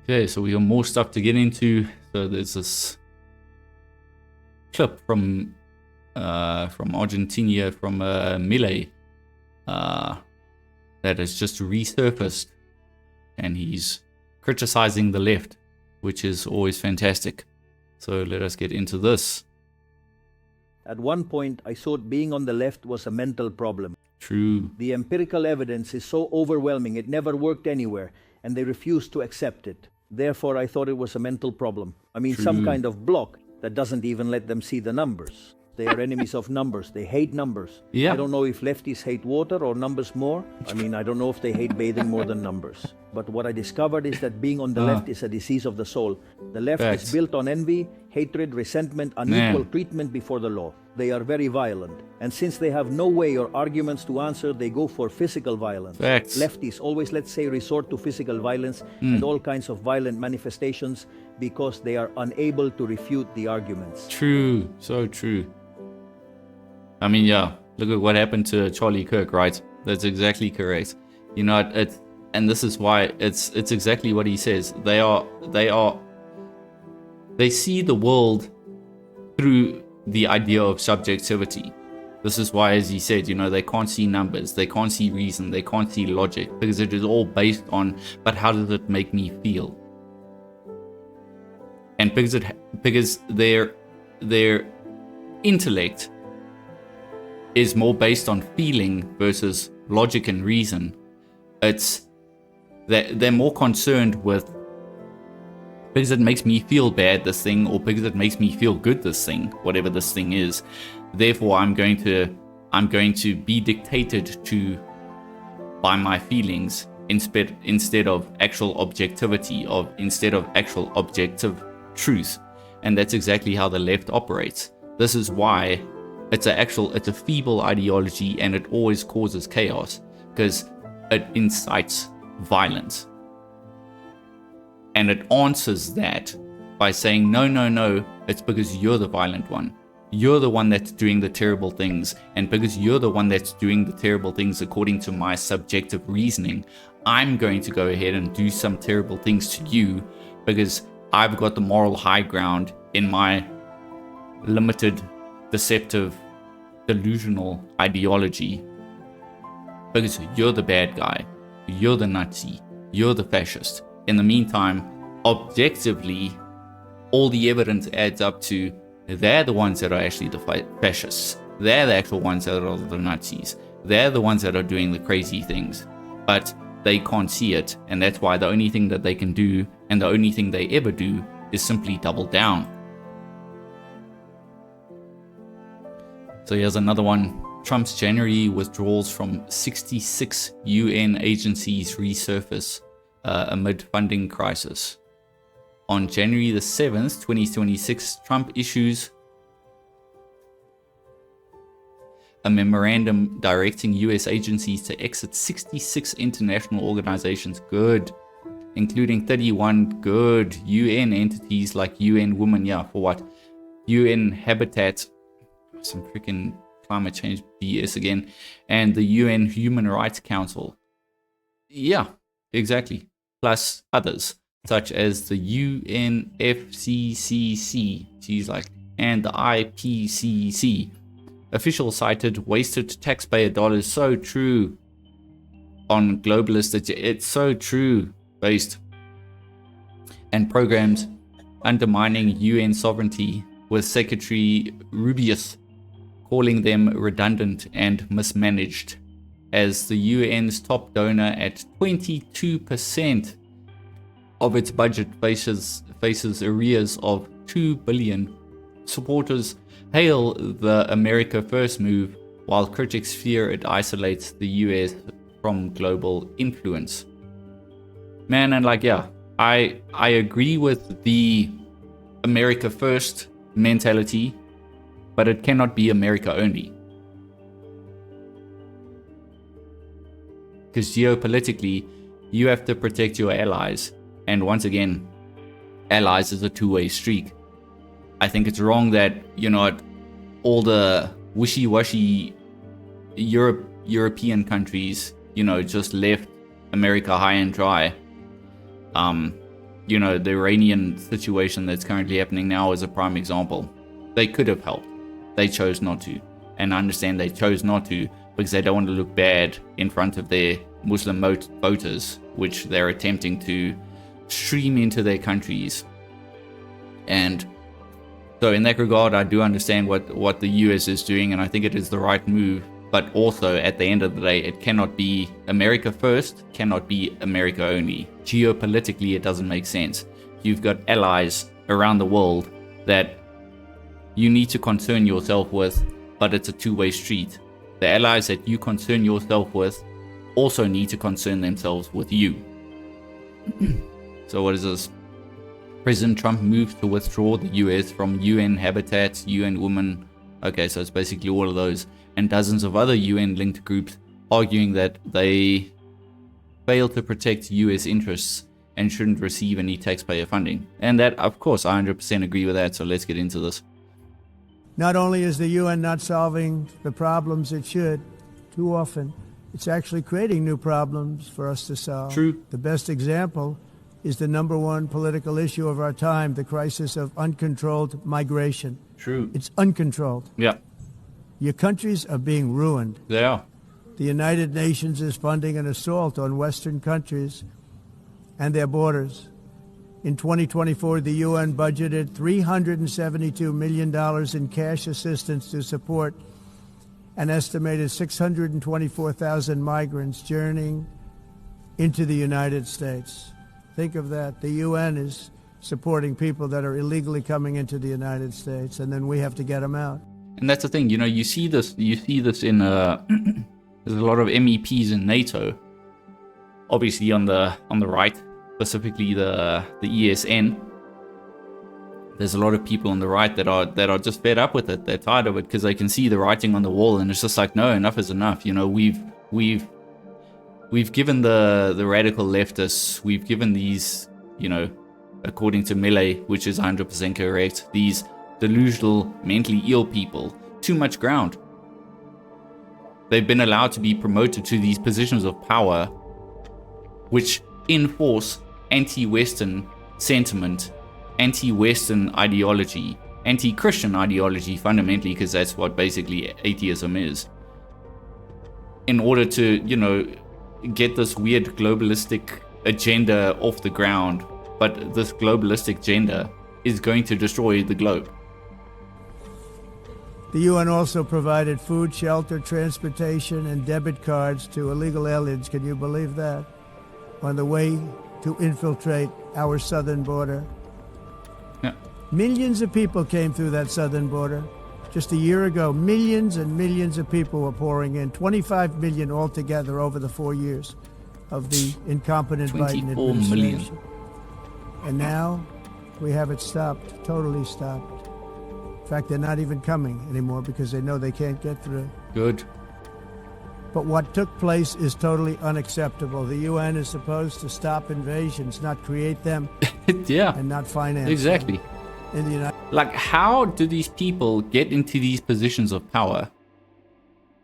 Okay, so we have more stuff to get into. So there's this clip from Argentina, from Milei, that has just resurfaced, and he's criticizing the left, which is always fantastic. So let us get into this. At one point, I thought being on the left was a mental problem. True. The empirical evidence is so overwhelming, it never worked anywhere, and they refused to accept it. Therefore, I thought it was a mental problem. I mean, some kind of block that doesn't even let them see the numbers. They are enemies of numbers. They hate numbers. Yeah. I don't know if lefties hate water or numbers more. I mean, I don't know if they hate bathing more than numbers. But what I discovered is that being on the left is a disease of the soul. The left is built on envy, hatred, resentment, unequal treatment before the law. They are very violent. And since they have no way or arguments to answer, they go for physical violence. Facts. Lefties always, let's say, resort to physical violence and all kinds of violent manifestations because they are unable to refute the arguments. True. So true. I mean, yeah, look at what happened to Charlie Kirk, right? That's exactly correct. You know, and this is why it's exactly what he says. They see the world through the idea of subjectivity. This is why, as he said, you know, they can't see numbers, they can't see reason, they can't see logic, because it is all based on, but how does it make me feel? And because their intellect is more based on feeling versus logic and reason. It's that they're more concerned with, because it makes me feel bad, this thing, or because it makes me feel good, this thing, whatever this thing is. Therefore, I'm going to be dictated to by my feelings instead of actual objectivity, instead of actual objective truth. And that's exactly how the left operates. This is why it's a feeble ideology, and it always causes chaos because it incites violence. And it answers that by saying, no, it's because you're the violent one. You're the one that's doing the terrible things. And because you're the one that's doing the terrible things according to my subjective reasoning, I'm going to go ahead and do some terrible things to you because I've got the moral high ground in my limited, deceptive, delusional ideology. Because you're the bad guy. You're the Nazi. You're the fascist. In the meantime, objectively, all the evidence adds up to they're the ones that are actually the fascists. They're the actual ones that are the Nazis. They're the ones that are doing the crazy things. But they can't see it, and that's why the only thing that they can do, and the only thing they ever do, is simply double down. So here's another one. Trump's January withdrawals from 66 UN agencies resurface amid funding crisis. On January the 7th, 2026, Trump issues a memorandum directing US agencies to exit 66 international organizations, good, including 31 good UN entities like UN Women, for what? UN Habitat, some freaking climate change BS again, and the UN Human Rights Council. Yeah, exactly. Plus others, such as the UNFCCC, and the IPCC. Officials cited wasted taxpayer dollars, so true, on globalist, it's so true, based, and programs undermining UN sovereignty, with Secretary Rubius calling them redundant and mismanaged, as the UN's top donor at 22% of its budget faces arrears of $2 billion. Supporters hail the America First move, while critics fear it isolates the US from global influence. Man, and I agree with the America First mentality, but it cannot be America only. Because geopolitically, you have to protect your allies. And once again, allies is a two-way street. I think it's wrong that, all the wishy-washy European countries, just left America high and dry. the Iranian situation that's currently happening now is a prime example. They could have helped. They chose not to. And I understand they chose not to because they don't want to look bad in front of their Muslim voters, which they're attempting to stream into their countries. And so in that regard, I do understand what the US is doing, and I think it is the right move. But also, at the end of the day, it cannot be America first, cannot be America only. Geopolitically, it doesn't make sense. You've got allies around the world that you need to concern yourself with, but it's a two-way street. The allies that you concern yourself with also need to concern themselves with you. So what is this? President Trump moved to withdraw the US from UN Habitat, UN Women. Okay, so it's basically all of those. And dozens of other UN-linked groups arguing that they fail to protect US interests and shouldn't receive any taxpayer funding. And that, of course, I 100% agree with that, so let's get into this. Not only is the UN not solving the problems it should, too often, it's actually creating new problems for us to solve. True. The best example is the number one political issue of our time, the crisis of uncontrolled migration. True. It's uncontrolled. Yeah. Your countries are being ruined. They are. The United Nations is funding an assault on Western countries and their borders. In 2024, the UN budgeted $372 million in cash assistance to support an estimated 624,000 migrants journeying into the United States. Think of that. The UN is supporting people that are illegally coming into the United States, and then we have to get them out. And that's the thing, you see this in there's a lot of MEPs in NATO, obviously on the right, specifically the ESN. There's a lot of people on the right that are just fed up with it. They're tired of it because they can see the writing on the wall, and it's just like, no, enough is enough. We've given the radical leftists, we've given these, according to Millet, which is 100% correct, these delusional, mentally ill people, too much ground. They've been allowed to be promoted to these positions of power, which enforce anti-Western sentiment, anti-Western ideology, anti-Christian ideology, fundamentally, because that's what basically atheism is. In order to, get this weird globalistic agenda off the ground, but this globalistic agenda is going to destroy the globe. The UN also provided food, shelter, transportation, and debit cards to illegal aliens. Can you believe that? On the way to infiltrate our southern border. Yeah. Millions of people came through that southern border. Just a year ago, millions and millions of people were pouring in. 25 million altogether over the 4 years of the incompetent Biden 24 administration. million. And now we have it stopped, totally stopped. In fact, they're not even coming anymore because they know they can't get through. Good. But what took place is totally unacceptable. The UN is supposed to stop invasions, not create them. Yeah. And not finance exactly. them. In the United Like, how do these people get into these positions of power?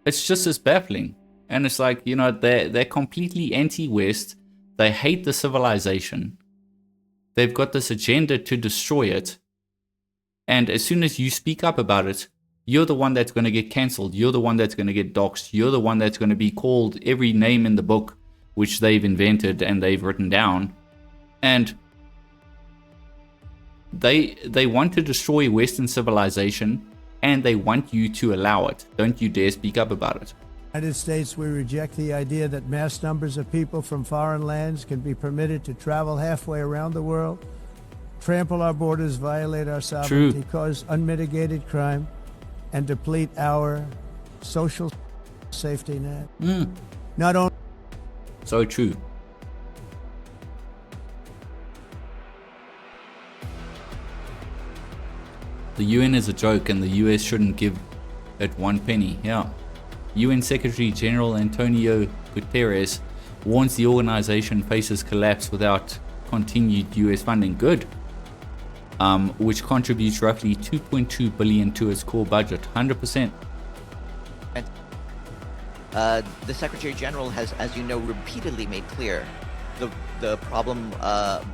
It's just as baffling. And it's like, they're completely anti-West. They hate the civilization. They've got this agenda to destroy it. And as soon as you speak up about it, you're the one that's going to get cancelled. You're the one that's going to get doxxed. You're the one that's going to be called every name in the book which they've invented and they've written down. And they want to destroy Western civilization, and they want you to allow it. Don't you dare speak up about it. United States, we reject the idea that mass numbers of people from foreign lands can be permitted to travel halfway around the world, trample our borders, violate our sovereignty, cause unmitigated crime, and deplete our social safety net. Not only So true. The UN is a joke and the US shouldn't give it one penny. Yeah. UN Secretary General Antonio Guterres warns the organization faces collapse without continued US funding. Good. Which contributes roughly $2.2 billion to its core budget. 100%. The Secretary General has, as you know, repeatedly made clear the problem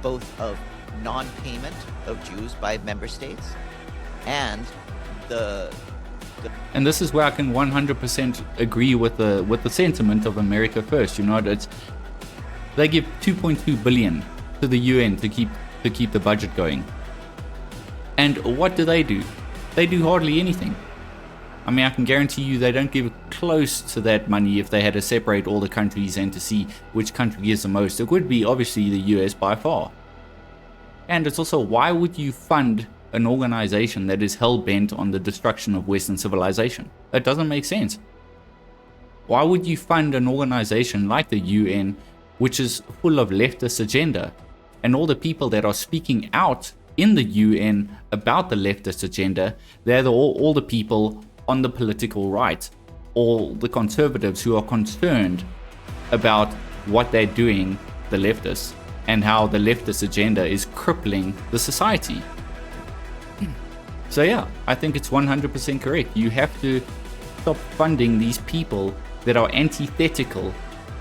both of non-payment of Jews by member states, and and this is where I can 100% agree with the sentiment of America First. You know, it's they give 2.2 billion to the UN to keep the budget going, and what do? They do hardly anything. I mean, I can guarantee you they don't give close to that money if they had to separate all the countries and to see which country gives the most. It would be obviously the US by far. And it's also, why would you fund an organization that is hell-bent on the destruction of Western civilization? That doesn't make sense. Why would you fund an organization like the UN, which is full of leftist agenda, and all the people that are speaking out in the UN about the leftist agenda, they're all the people on the political right, all the conservatives who are concerned about what they're doing, the leftists, and how the leftist agenda is crippling the society. So yeah, I think it's 100% correct. You have to stop funding these people that are antithetical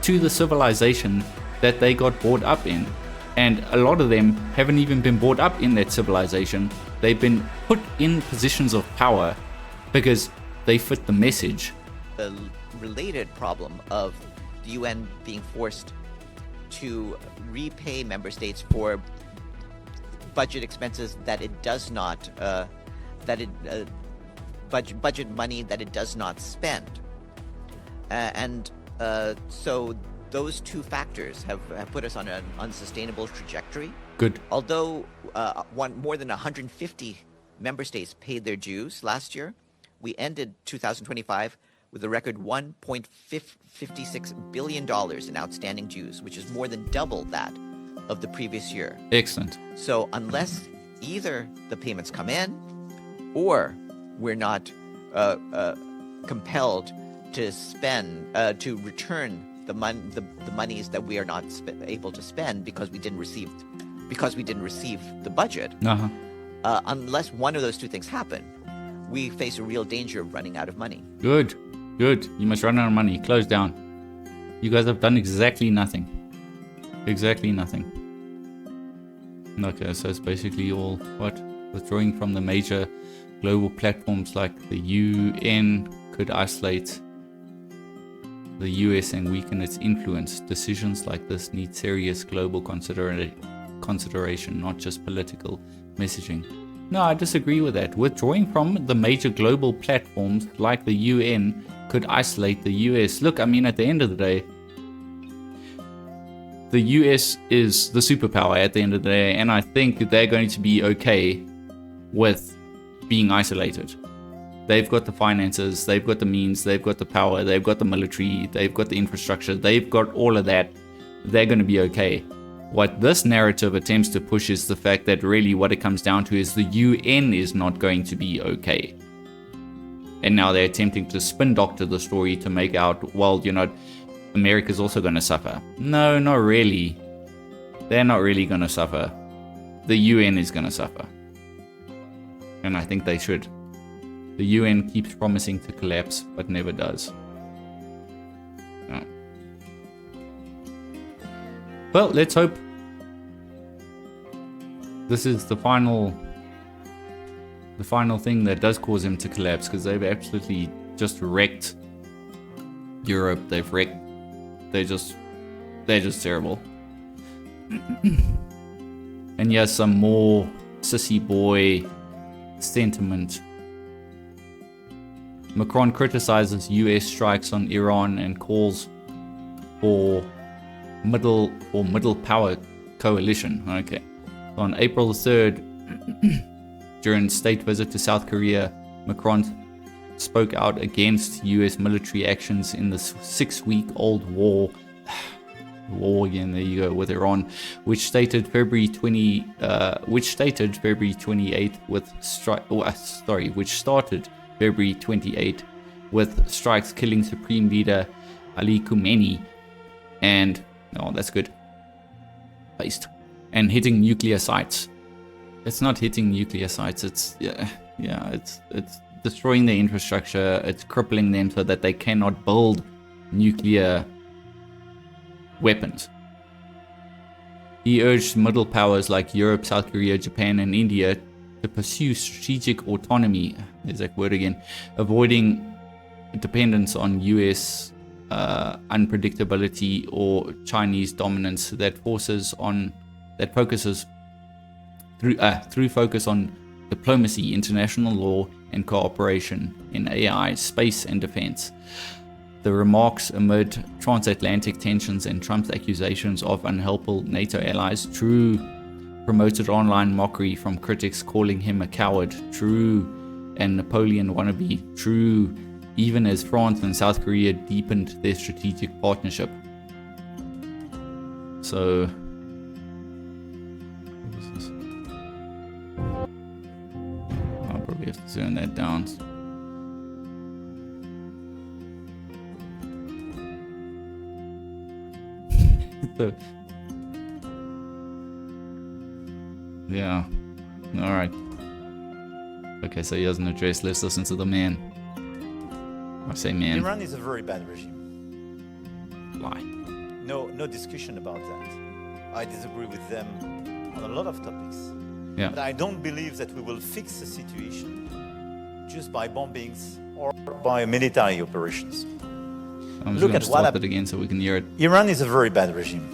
to the civilization that they got brought up in. And a lot of them haven't even been brought up in that civilization. They've been put in positions of power because they fit the message. The related problem of the UN being forced to repay member states for budget expenses that it does not, budget money that it does not spend, so those two factors have put us on an unsustainable trajectory. Good. Although more than 150 member states paid their dues last year, we ended 2025 with a record $1.56 billion in outstanding dues, which is more than double that of the previous year. Excellent. So unless either the payments come in or we're not compelled to spend, to return the monies that we are not able to spend because we didn't receive the budget, unless one of those two things happen, we face a real danger of running out of money. Good. You must run out of money. Close down. You guys have done exactly nothing. Exactly nothing. Okay, so it's basically all withdrawing from the major global platforms like the UN could isolate the US and weaken its influence. Decisions like this need serious global consideration, not just political messaging. No, I disagree with that. Withdrawing from the major global platforms like the UN could isolate the US. Look, I mean, at the end of the day, the US is the superpower at the end of the day, and I think they're going to be okay with being isolated. They've got the finances, they've got the means, they've got the power, they've got the military, they've got the infrastructure, they've got all of that. They're going to be okay. What this narrative attempts to push is the fact that really what it comes down to is the UN is not going to be okay. And now they're attempting to spin doctor the story to make out, well, you know, America's also going to suffer. No, not really. They're not really going to suffer. The UN is going to suffer. And I think they should. The UN keeps promising to collapse, but never does. No. Well, let's hope this is the final thing that does cause him to collapse, because they've absolutely just wrecked Europe. They're just terrible. And yes, some more sissy boy sentiment. Macron criticizes US strikes on Iran and calls for middle power coalition. Okay. On April the 3rd, during state visit to South Korea, Macron spoke out against US military actions in the 6-week-old war again, there you go, with Iran, which started February 28th with strikes killing Supreme Leader Ali Khamenei and that's good. Paste. And hitting nuclear sites. It's not hitting nuclear sites, it's destroying their infrastructure, it's crippling them so that they cannot build nuclear weapons. He urged middle powers like Europe, South Korea, Japan, and India to pursue strategic autonomy, there's that word again, avoiding dependence on US unpredictability or Chinese dominance that focuses through focus on diplomacy, international law, and cooperation in AI, space, and defense. The remarks amid transatlantic tensions and Trump's accusations of unhelpful NATO allies, True promoted online mockery from critics calling him a coward, True, and Napoleon wannabe, True, even as France and South Korea deepened their strategic partnership. So, what is this? I'll probably have to turn that down. So, yeah, all right. Okay, so he doesn't address. Let's listen to the man. I say man. Iran is a very bad regime. Lie. No discussion about that. I disagree with them on a lot of topics. Yeah. But I don't believe that we will fix the situation just by bombings or by military operations. I'm just going to start it again so we can hear it. Iran is a very bad regime.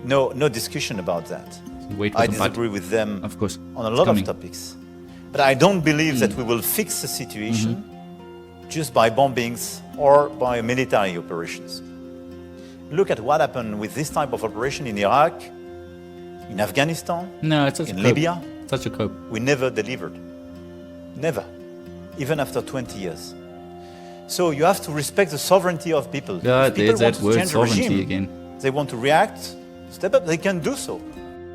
No discussion about that. So wait for I the disagree with them of course, on a lot of topics. But I don't believe that we will fix the situation just by bombings or by military operations. Look at what happened with this type of operation in Iraq, in Afghanistan, in Libya. Such a cope. We never delivered. Never. Even after 20 years. So you have to respect the sovereignty of people. Yeah, if people there's want that to word change sovereignty regime, again. they want to react, step up, they can do so.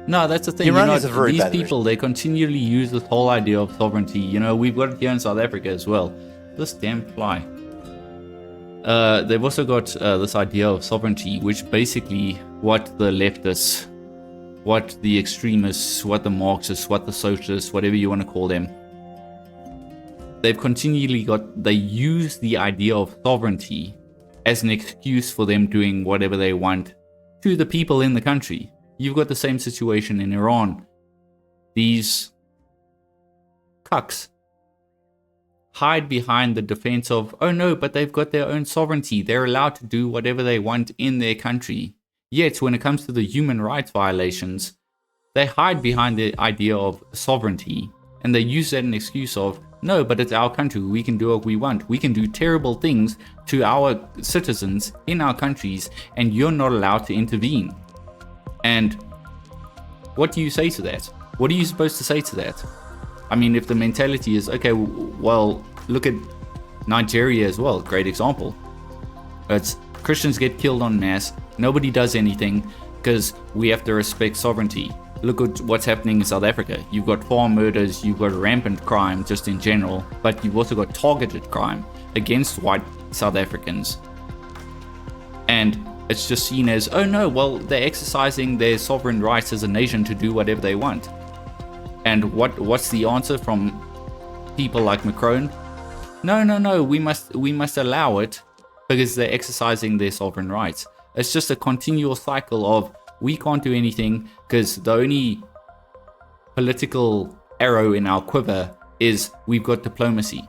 No, that's the thing. Iran is a very these bad people, they continually use this whole idea of sovereignty. You know, we've got it here in South Africa as well. This damn fly. They've also got this idea of sovereignty, which basically what the leftists, what the extremists, what the Marxists, what the socialists, whatever you want to call them, they've continually they use the idea of sovereignty as an excuse for them doing whatever they want to the people in the country. You've got the same situation in Iran. These cucks hide behind the defense of, oh no, but they've got their own sovereignty. They're allowed to do whatever they want in their country. Yet, when it comes to the human rights violations, they hide behind the idea of sovereignty. And they use that as an excuse of, no, but it's our country. We can do what we want. We can do terrible things to our citizens in our countries, and you're not allowed to intervene. And what do you say to that? What are you supposed to say to that? I mean, if the mentality is, okay, well, look at Nigeria as well, great example. It's Christians get killed en masse, nobody does anything because we have to respect sovereignty. Look at what's happening in South Africa. You've got farm murders, you've got rampant crime just in general, but you've also got targeted crime against white South Africans. And it's just seen as, oh no, well, they're exercising their sovereign rights as a nation to do whatever they want. And what's the answer from people like Macron? No, we must allow it because they're exercising their sovereign rights. It's just a continual cycle of, we can't do anything because the only political arrow in our quiver is we've got diplomacy.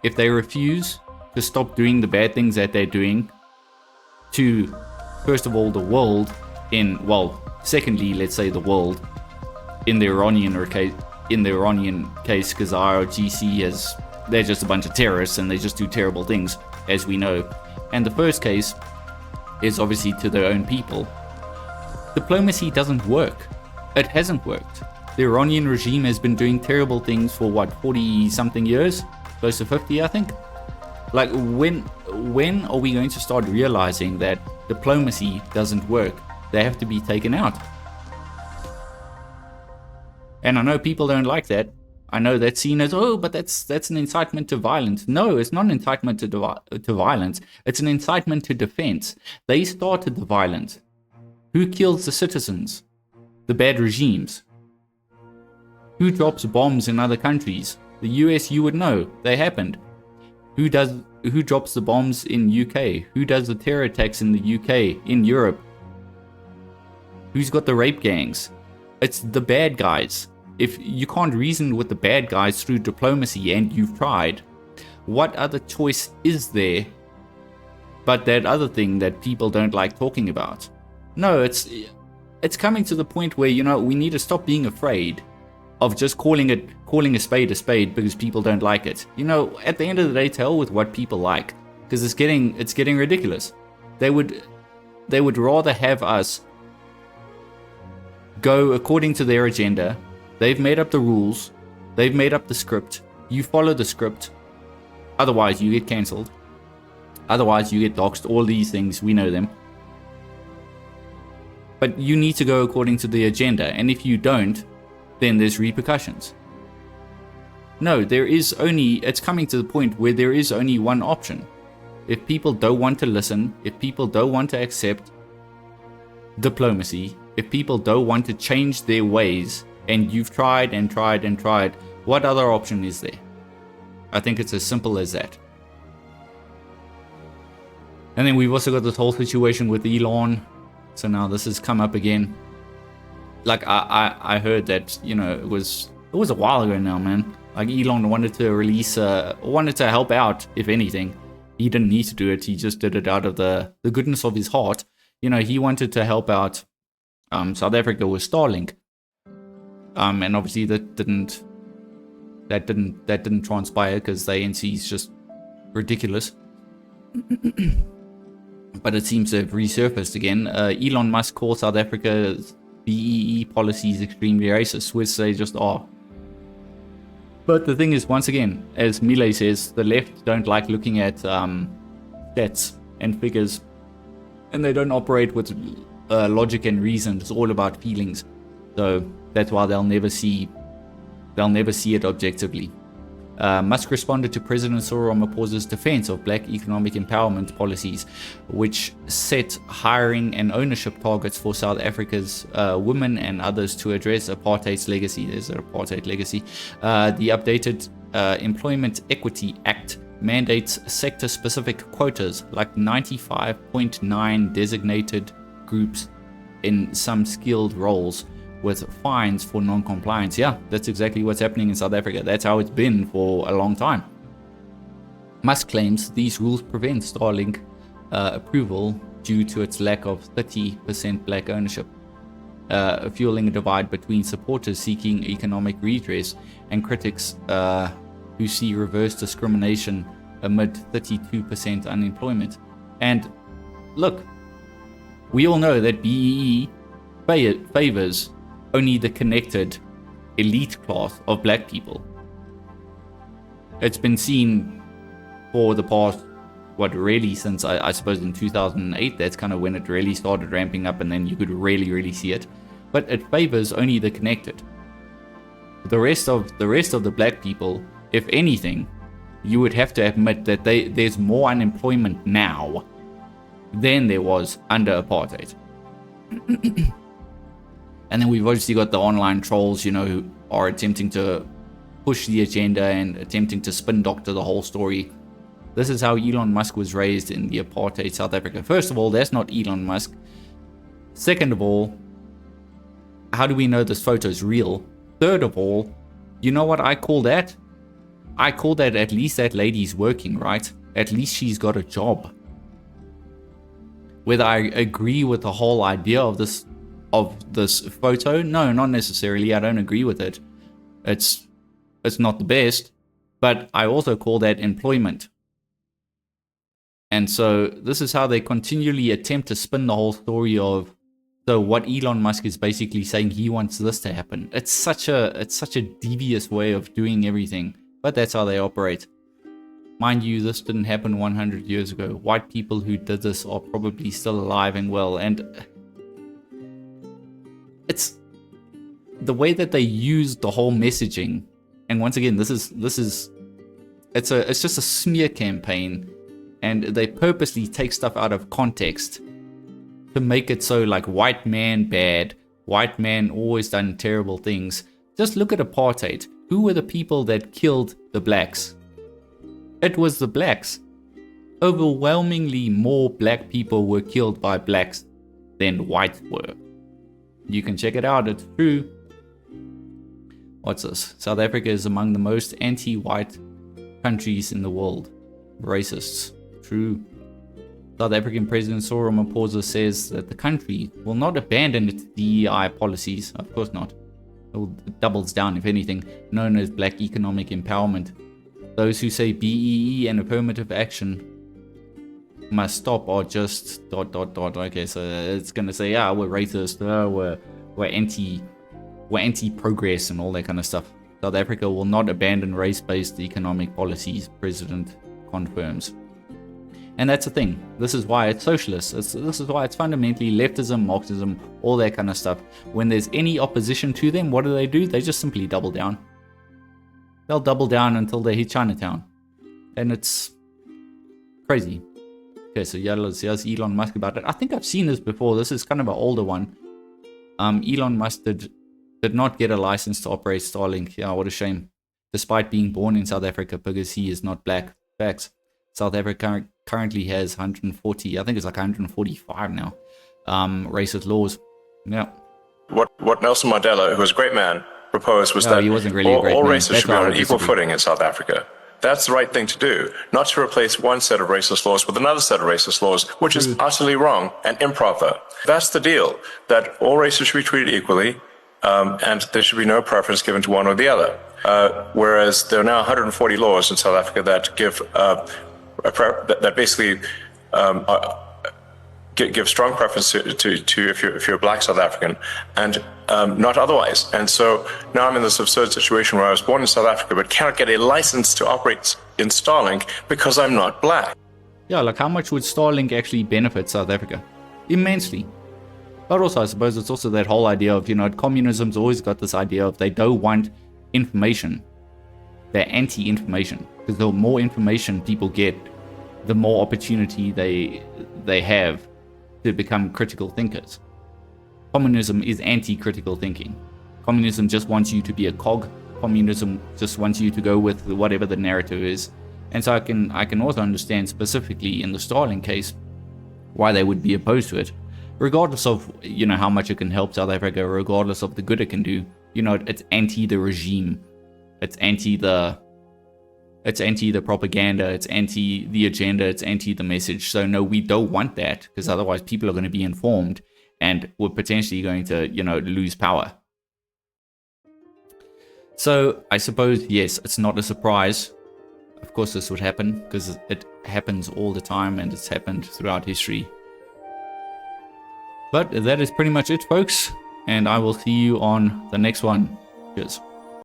If they refuse to stop doing the bad things that they're doing to, first of all, the world secondly, let's say the world, in the Iranian case, because the IRGC they're just a bunch of terrorists and they just do terrible things, as we know. And the first case is obviously to their own people. Diplomacy doesn't work. It hasn't worked. The Iranian regime has been doing terrible things for 40 something years? Close to 50, I think. Like, when are we going to start realizing that diplomacy doesn't work? They have to be taken out. And I know people don't like that. I know that's seen as, oh, but that's an incitement to violence. No, it's not an incitement to violence. It's an incitement to defense. They started the violence. Who kills the citizens? The bad regimes. Who drops bombs in other countries? The US, you would know. They happened. Who drops the bombs in UK? Who does the terror attacks in the UK, in Europe? Who's got the rape gangs? It's the bad guys. If you can't reason with the bad guys through diplomacy, and you've tried, what other choice is there but that other thing that people don't like talking about? No, it's coming to the point where, we need to stop being afraid of just calling a spade because people don't like it. At the end of the day, tell with what people like, because it's getting ridiculous. They would rather have us go according to their agenda. They've made up the rules. They've made up the script. You follow the script. Otherwise, you get cancelled. Otherwise, you get doxxed. All these things, we know them. But you need to go according to the agenda. And if you don't, then there's repercussions. No, it's coming to the point where there is only one option. If people don't want to listen, if people don't want to accept diplomacy, if people don't want to change their ways, and you've tried and tried and tried, what other option is there? I think it's as simple as that. And then we've also got this whole situation with Elon. So now this has come up again. Like I heard that, it was a while ago now, man. Like Elon wanted to help out, if anything. He didn't need to do it. He just did it out of the goodness of his heart. He wanted to help out South Africa with Starlink. And obviously that didn't transpire because the ANC is just ridiculous. But it seems to have resurfaced again. Elon Musk calls South Africa's BEE policies extremely racist, which they just are. But the thing is, once again, as Mile says, the left don't like looking at stats and figures, and they don't operate with logic and reason. It's all about feelings. So that's why they'll never see it objectively. Musk responded to President Cyril Ramaphosa's defense of black economic empowerment policies, which set hiring and ownership targets for South Africa's women and others to address apartheid's legacy. There's an apartheid legacy. The updated Employment Equity Act mandates sector-specific quotas, like 95.9 designated groups in some skilled roles, with fines for non-compliance. Yeah, that's exactly what's happening in South Africa. That's how it's been for a long time. Musk claims these rules prevent Starlink approval due to its lack of 30% black ownership, fueling a divide between supporters seeking economic redress and critics who see reverse discrimination amid 32% unemployment. And look, we all know that BEE favors only the connected elite class of black people. It's been seen for the past, really since I suppose in 2008, that's kind of when it really started ramping up, and then you could really see it. But it favors only the connected. The rest of the black people, if anything, you would have to admit that there's more unemployment now than there was under apartheid. And then we've obviously got the online trolls, who are attempting to push the agenda and attempting to spin doctor the whole story. This is how Elon Musk was raised in the apartheid South Africa. First of all, that's not Elon Musk. Second of all, how do we know this photo is real? Third of all, you know what I call that? I call that at least that lady's working, right? At least she's got a job. Whether I agree with the whole idea of this photo, no, not necessarily. I don't agree with it. It's not the best, but I also call that employment. And so this is how they continually attempt to spin the whole story of, so what Elon Musk is basically saying, he wants this to happen. It's such a devious way of doing everything, but that's how they operate. Mind you, this didn't happen 100 years ago. White people who did this are probably still alive and well, and it's the way that they use the whole messaging. And once again, it's just a smear campaign, and they purposely take stuff out of context to make it so like white man bad, white man always done terrible things. Just look at apartheid. Who were the people that killed the blacks? It was the blacks. Overwhelmingly more black people were killed by blacks than whites were. You can check it out. It's true. What's this? South Africa is among the most anti-white countries in the world. Racists. True. South African President Cyril Ramaphosa says that the country will not abandon its DEI policies. Of course not. It doubles down, if anything, known as Black Economic Empowerment. Those who say BEE and affirmative action must stop are just ... Okay, so it's gonna say, yeah, we're racist, we're anti-progress and all that kind of stuff. South Africa will not abandon race-based economic policies, President confirms. And that's the thing. This is why it's socialist. This is why it's fundamentally leftism, Marxism, all that kind of stuff. When there's any opposition to them, what do? They just simply double down. They'll double down until they hit Chinatown. And it's crazy. Okay, so here's Elon Musk about it. I think I've seen this before. This is kind of an older one. Elon Musk did not get a license to operate Starlink. Yeah, what a shame. Despite being born in South Africa, because he is not black. Facts. South Africa currently has 140, I think it's like 145 now, racist laws. Yeah. What Nelson Mandela, who was a great man, proposed was that he wasn't really all races should be on an equal footing in South Africa. That's the right thing to do, not to replace one set of racist laws with another set of racist laws, which is utterly wrong and improper. That's the deal, that all races should be treated equally, and there should be no preference given to one or the other. Whereas there are now 140 laws in South Africa that give that basically give strong preference to if you're a black South African, and not otherwise. And so now I'm in this absurd situation where I was born in South Africa but cannot get a license to operate in Starlink because I'm not black. Yeah, like how much would Starlink actually benefit South Africa? Immensely. But also, I suppose it's also that whole idea of, communism's always got this idea of they don't want information. They're anti-information. Because the more information people get, the more opportunity they have to become critical thinkers. Communism is anti-critical thinking. Communism just wants you to be a cog. Communism just wants you to go with whatever the narrative is. And so I can also understand specifically in the Starlink case why they would be opposed to it. Regardless of, how much it can help South Africa, regardless of the good it can do, it's anti the regime. It's anti the propaganda, it's anti the agenda, it's anti the message. So no, we don't want that, because otherwise people are going to be informed and we're potentially going to, lose power. So I suppose, yes, it's not a surprise. Of course this would happen, because it happens all the time and it's happened throughout history. But that is pretty much it, folks, and I will see you on the next one. Cheers.